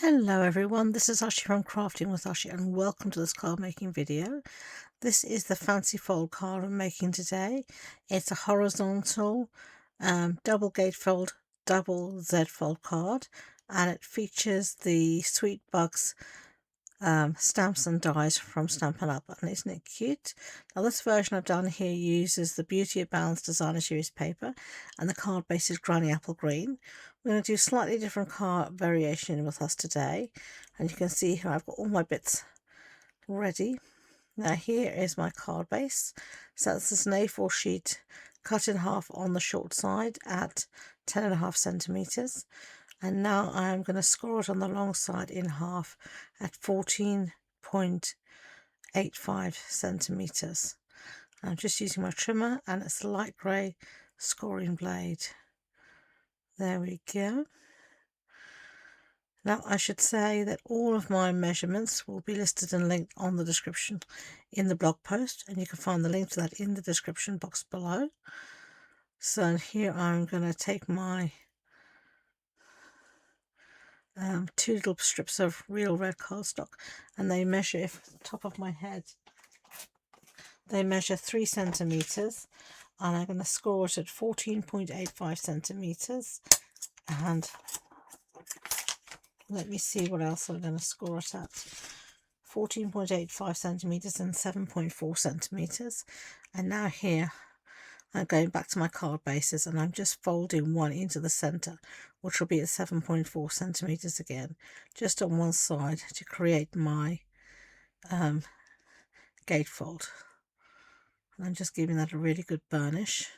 Hello everyone, this is Ashee from Crafting with Ashee and welcome to this card making video. This is the fancy fold card I'm making today. It's a horizontal double gatefold, double Z fold card, and it features the Sweet Bugs stamps and dies from Stampin Up, and isn't it cute? Now this version I've done here uses the Beauty of Balance Designer Series paper, and the card base is Granny Apple Green. We're going to do slightly different card variation with us today, and you can see here I've got all my bits ready. Now here is my card base. So this is an A4 sheet cut in half on the short side at 10.5 centimeters. And now I am going to score it on the long side in half at 14.85 centimeters. I'm just using my trimmer, and it's a light grey scoring blade. There we go. Now I should say that all of my measurements will be listed and linked on the description in the blog post, and you can find the link to that in the description box below. So here I'm going to take my two little strips of real red cardstock, and they measure, if the top of my head, they measure 3 centimeters, and I'm going to score it at 14.85 centimeters. And let me see what else I'm going to score it at. 14.85 centimeters and 7.4 centimeters. And now here I'm going back to my card bases, and I'm just folding one into the center, which will be at 7.4 centimeters again, just on one side, to create my gatefold. And I'm just giving that a really good burnish,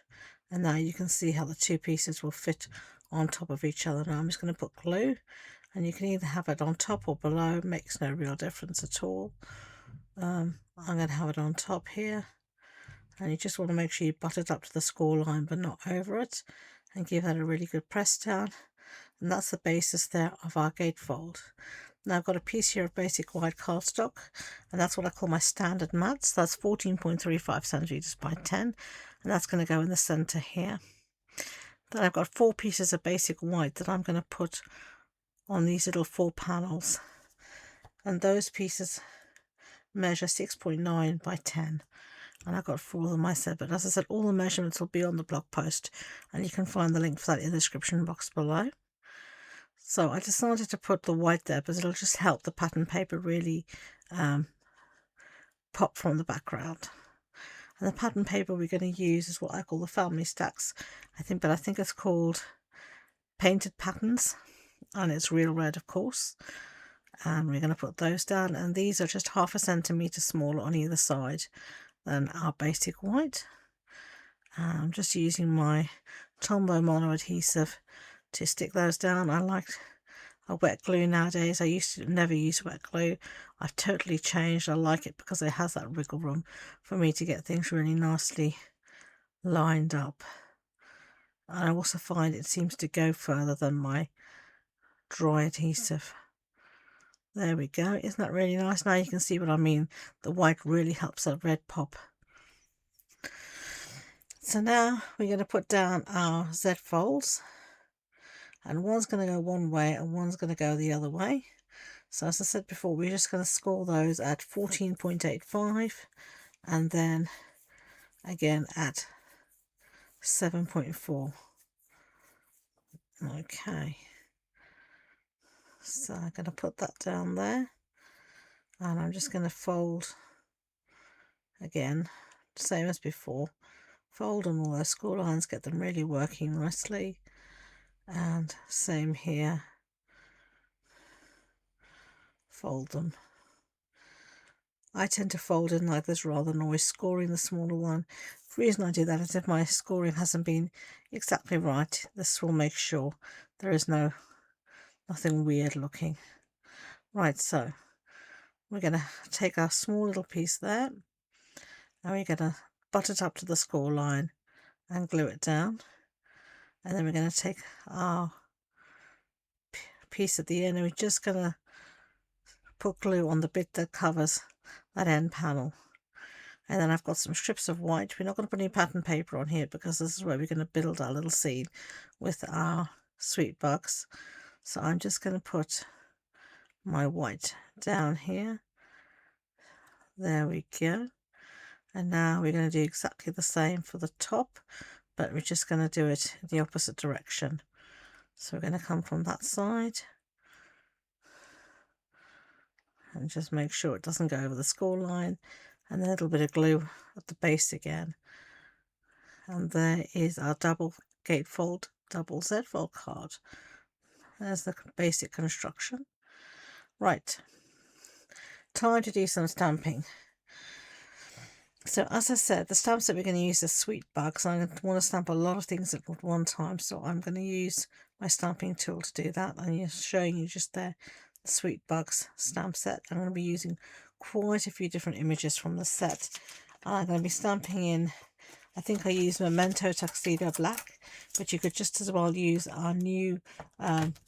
and now you can see how the two pieces will fit on top of each other. Now I'm just going to put glue, and you can either have it on top or below, it makes no real difference at all. I'm going to have it on top here, and you just want to make sure you butt it up to the score line but not over it, and give that a really good press down. And that's the basis there of our gatefold. Now I've got a piece here of basic white cardstock, and that's what I call my standard mats. That's 14.35 centimeters by 10, and that's going to go in the center here. Then I've got 4 pieces of basic white that I'm going to put on these little 4 panels, and those pieces measure 6.9 by 10, and I've got 4 of them myself. But as I said, all the measurements will be on the blog post, and you can find the link for that in the description box below. So I decided to put the white there because it'll just help the pattern paper really pop from the background. And the pattern paper we're going to use is what I call the family stacks, I think it's called Painted Patterns, and it's real red, of course. And we're going to put those down, and these are just 0.5 centimeter smaller on either side than our basic white. And I'm just using my Tombow mono adhesive to stick those down. I like a wet glue nowadays. I used to never use wet glue. I've totally changed. I like it because it has that wiggle room for me to get things really nicely lined up. And I also find it seems to go further than my dry adhesive. There we go. Isn't that really nice? Now you can see what I mean. The white really helps that red pop. So now we're going to put down our Z folds, and one's going to go one way and one's going to go the other way. So as I said before, we're just going to score those at 14.85 and then again at 7.4. Okay, so I'm going to put that down there, and I'm just going to fold again, same as before. Fold on all those score lines, get them really working nicely, and same here, fold them. I tend to fold in like this rather than always scoring the smaller one. The reason I do that is if my scoring hasn't been exactly right, this will make sure there is nothing weird looking. Right, so we're going to take our small little piece there, and we're going to butt it up to the score line and glue it down. And then we're going to take our piece at the end, and we're just going to put glue on the bit that covers that end panel. And then I've got some strips of white. We're not going to put any pattern paper on here because this is where we're going to build our little scene with our sweet bugs. So I'm just going to put my white down here. There we go. And now we're going to do exactly the same for the top, but we're just going to do it in the opposite direction. So we're going to come from that side and just make sure it doesn't go over the score line, and a little bit of glue at the base again. And there is our double Gatefold double Z-fold card. There's the basic construction. Right, time to do some stamping. So as I said, the stamps that we're going to use are sweet bugs. I want to stamp a lot of things at one time, so I'm going to use my stamping tool to do that. I'm just showing you just there the sweet bugs stamp set. I'm going to be using quite a few different images from the set. I'm going to be stamping in, I think I use Memento Tuxedo Black, but you could just as well use our new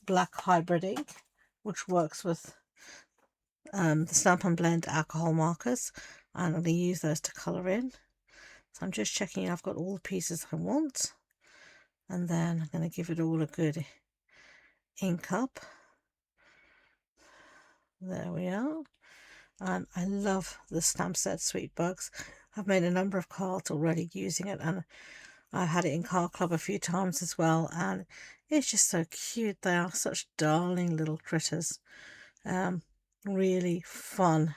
black hybrid ink, which works with the Stampin' Blend alcohol markers. I'm going to use those to colour in. So I'm just checking I've got all the pieces I want, and then I'm going to give it all a good ink up. There we are. And I love the stamp set Sweet Bugs. I've made a number of cards already using it, and I've had it in Card Club a few times as well, and it's just so cute. They are such darling little critters. Really fun,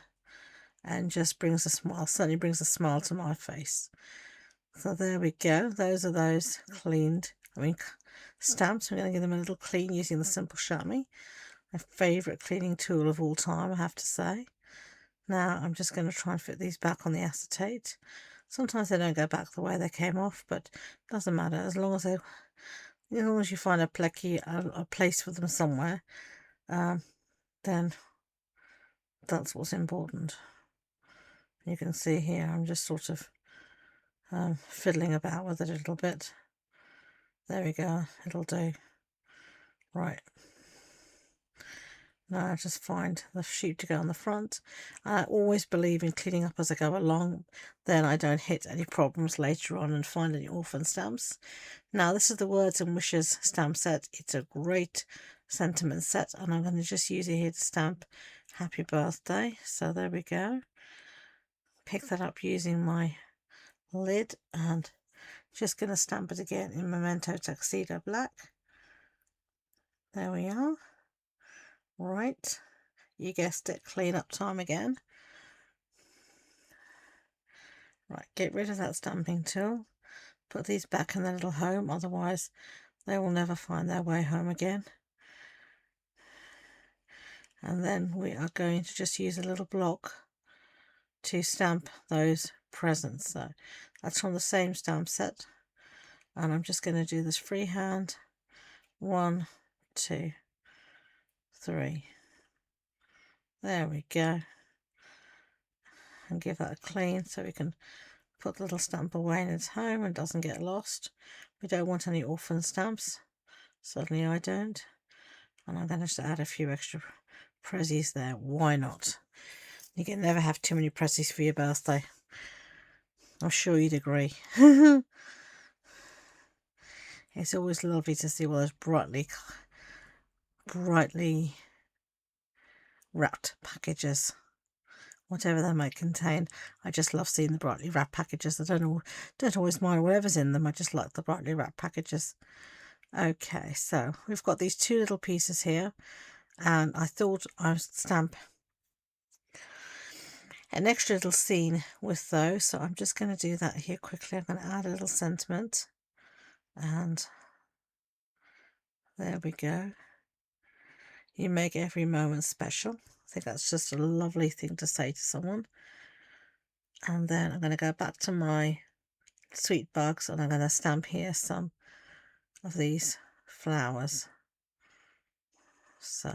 and just brings a smile, certainly brings a smile to my face. So there we go. Those are those cleaned, stamps. I'm going to give them a little clean using the Simple Chamois, my favourite cleaning tool of all time, I have to say. Now I'm just going to try and fit these back on the acetate. Sometimes they don't go back the way they came off, but it doesn't matter. As long as you find a place for them somewhere, then that's what's important. You can see here I'm just sort of fiddling about with it a little bit. There we go, it'll do. Right, now I just find the sheet to go on the front. I always believe in cleaning up as I go along, then I don't hit any problems later on and find any orphan stamps. Now this is the Words and Wishes stamp set. It's a great sentiment set, and I'm going to just use it here to stamp Happy Birthday. So there we go. Pick that up using my lid and just going to stamp it again in Memento Tuxedo Black. There we are. Right, you guessed it, clean up time again. Right, get rid of that stamping tool, put these back in their little home, otherwise they will never find their way home again. And then we are going to just use a little block to stamp those presents. So that's from the same stamp set, and I'm just going to do this freehand. 1, 2, 3. There we go. And give that a clean so we can put the little stamp away in its home and doesn't get lost. We don't want any orphan stamps. Certainly I don't. And I'm going to just add a few extra prezzies there. Why not? You can never have too many prezzies for your birthday. I'm sure you'd agree. It's always lovely to see all those brightly wrapped packages, whatever they might contain. I just love seeing the brightly wrapped packages. I don't always mind whatever's in them. I just like the brightly wrapped packages. Okay, so we've got these two little pieces here, and I thought I would stamp an extra little scene with those, so I'm just going to do that here quickly. I'm going to add a little sentiment, and there we go. You make every moment special. I think that's just a lovely thing to say to someone. And then I'm going to go back to my Sweet Bugs, and I'm going to stamp here some of these flowers. So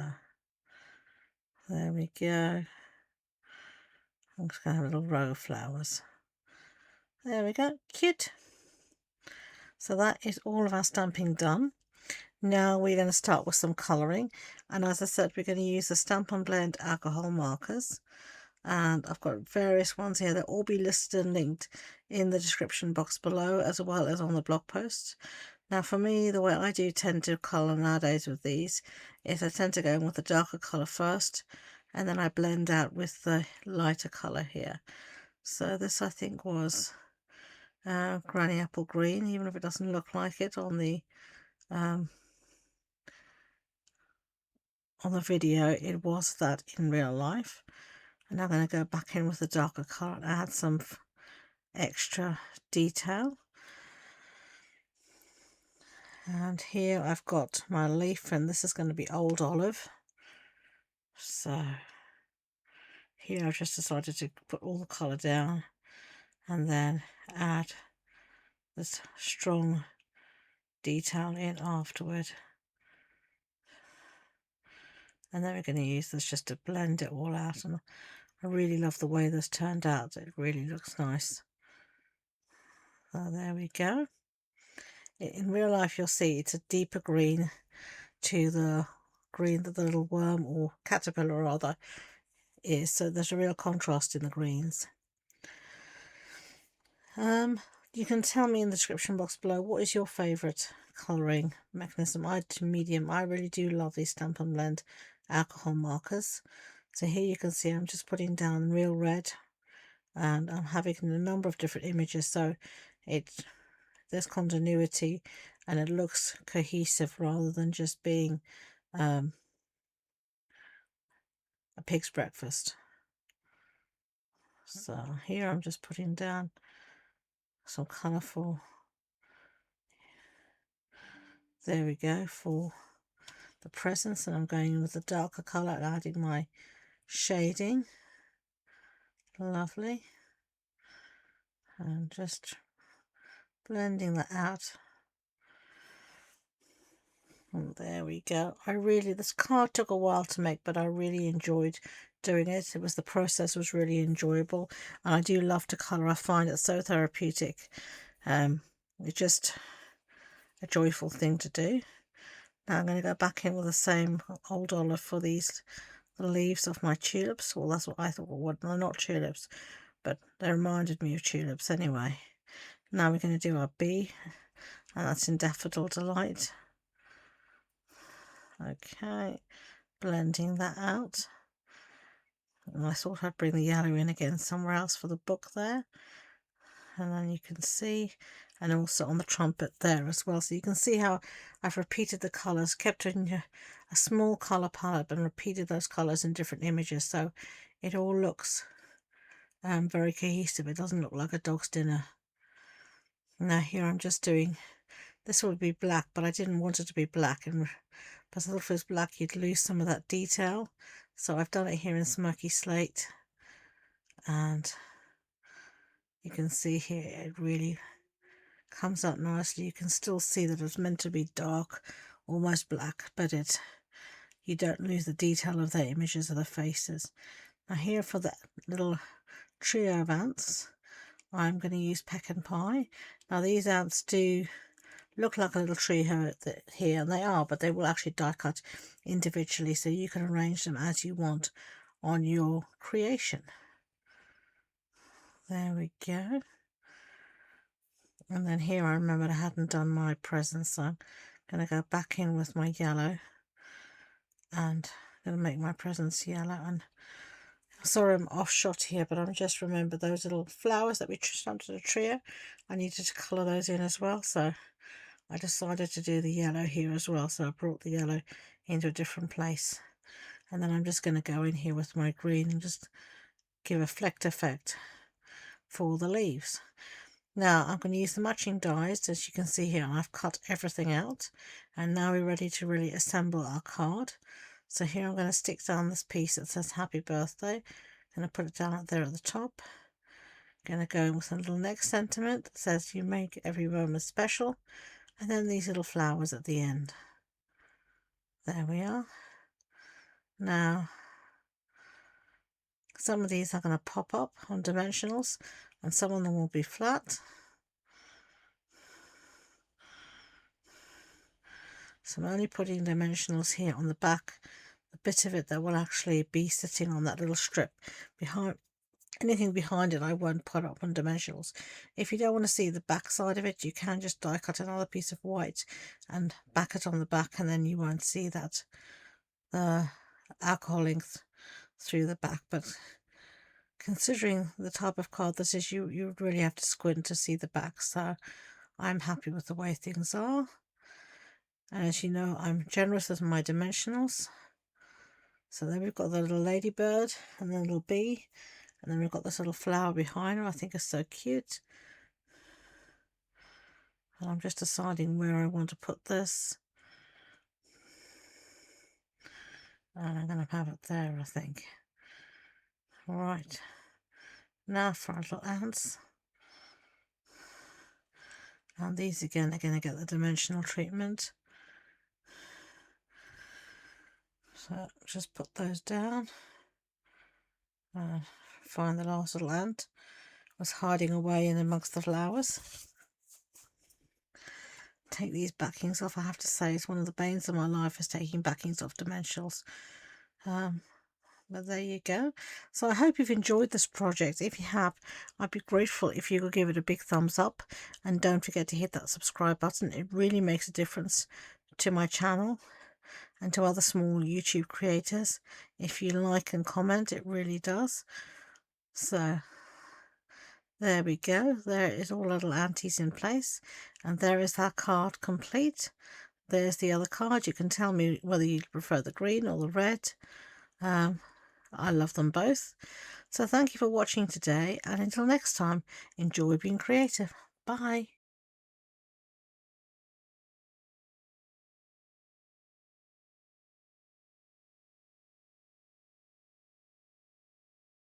there we go. I'm just going to have a little row of flowers. There we go, cute. So that is all of our stamping done. Now we're going to start with some colouring, and as I said, we're going to use the Stampin' Blend alcohol markers, and I've got various ones here. They'll all be listed and linked in the description box below, as well as on the blog post. Now for me, the way I do tend to colour nowadays with these is I tend to go in with the darker colour first, and then I blend out with the lighter colour here. So this I think was Granny Apple Green, even if it doesn't look like it on the video, it was that in real life. And I'm going to go back in with the darker colour and add some extra detail. And here I've got my leaf, and this is going to be Old Olive. So here I've just decided to put all the colour down and then add this strong detail in afterward. And then we're going to use this just to blend it all out, and I really love the way this turned out. It really looks nice. So there we go. In real life you'll see it's a deeper green to the green that the little worm or caterpillar rather is, so there's a real contrast in the greens. You can tell me in the description box below what is your favourite colouring mechanism. I do medium. I really do love these Stampin' Blend alcohol markers. So here you can see I'm just putting down real red, and I'm having a number of different images, so there's continuity and it looks cohesive rather than just being a pig's breakfast. So here I'm just putting down some colourful, there we go, for the presents, and I'm going in with the darker colour and adding my shading. Lovely. And just blending that out. And there we go. This card took a while to make, but I really enjoyed doing it. The process was really enjoyable, and I do love to colour. I find it so therapeutic. It's just a joyful thing to do. Now I'm going to go back in with the same Old Olive for the leaves of my tulips. Well, that's what I thought. Well, they're not tulips, but they reminded me of tulips anyway. Now we're going to do our bee, and that's in Daffodil Delight. Okay, blending that out. And I thought I'd bring the yellow in again somewhere else for the book there. And then you can see, and also on the trumpet there as well. So you can see how I've repeated the colours, kept it in a small colour palette and repeated those colours in different images. So it all looks very cohesive. It doesn't look like a dog's dinner. Now here I'm just doing, this would be black, but I didn't want it to be black, and because if it was black you'd lose some of that detail. So I've done it here in Smoky Slate, and you can see here it really comes out nicely. You can still see that it's meant to be dark, almost black, but you don't lose the detail of the images of the faces. Now here for the little trio of ants, I'm going to use Pecan Pie. Now these ants do look like a little tree here, and they are, but they will actually die cut individually, so you can arrange them as you want on your creation. There we go. And then here I remembered I hadn't done my presents, so I'm going to go back in with my yellow and I'm going to make my presents yellow. And sorry I'm off shot here, but I'm just remembered those little flowers that we stamped to the trio. I needed to colour those in as well, so I decided to do the yellow here as well. So I brought the yellow into a different place. And then I'm just going to go in here with my green and just give a flecked effect for the leaves. Now I'm going to use the matching dies, as you can see here. I've cut everything out, and now we're ready to really assemble our card. So here I'm going to stick down this piece that says happy birthday. I'm going to put it down there at the top. Going to go in with a little next sentiment that says you make every moment special, and then these little flowers at the end. There we are. Now some of these are going to pop up on dimensionals, and some of them will be flat. So I'm only putting dimensionals here on the back, the bit of it that will actually be sitting on that little strip behind Anything behind it I won't put up on dimensionals. If you don't want to see the back side of it, you can just die cut another piece of white and back it on the back, and then you won't see that alcohol ink through the back. But considering the type of card this is, you really have to squint to see the back, so I'm happy with the way things are. And as you know, I'm generous with my dimensionals. So then we've got the little ladybird and the little bee, and then we've got this little flower behind her. I think it's so cute. And I'm just deciding where I want to put this. And I'm going to have it there, I think. Right. Now for our little ants. And these again are going to get the dimensional treatment. So just put those down. Find the last little ant. Was hiding away in amongst the flowers. Take these backings off. I have to say, it's one of the banes of my life is taking backings off dimensionals. But there you go. So I hope you've enjoyed this project. If you have, I'd be grateful if you could give it a big thumbs up, and don't forget to hit that subscribe button. It really makes a difference to my channel and to other small YouTube creators. If you like and comment, it really does. So there we go. There is all little aunties in place, and there is that card complete. There's the other card. You can tell me whether you prefer the green or the red. I love them both. So thank you for watching today, and until next time, enjoy being creative. Bye.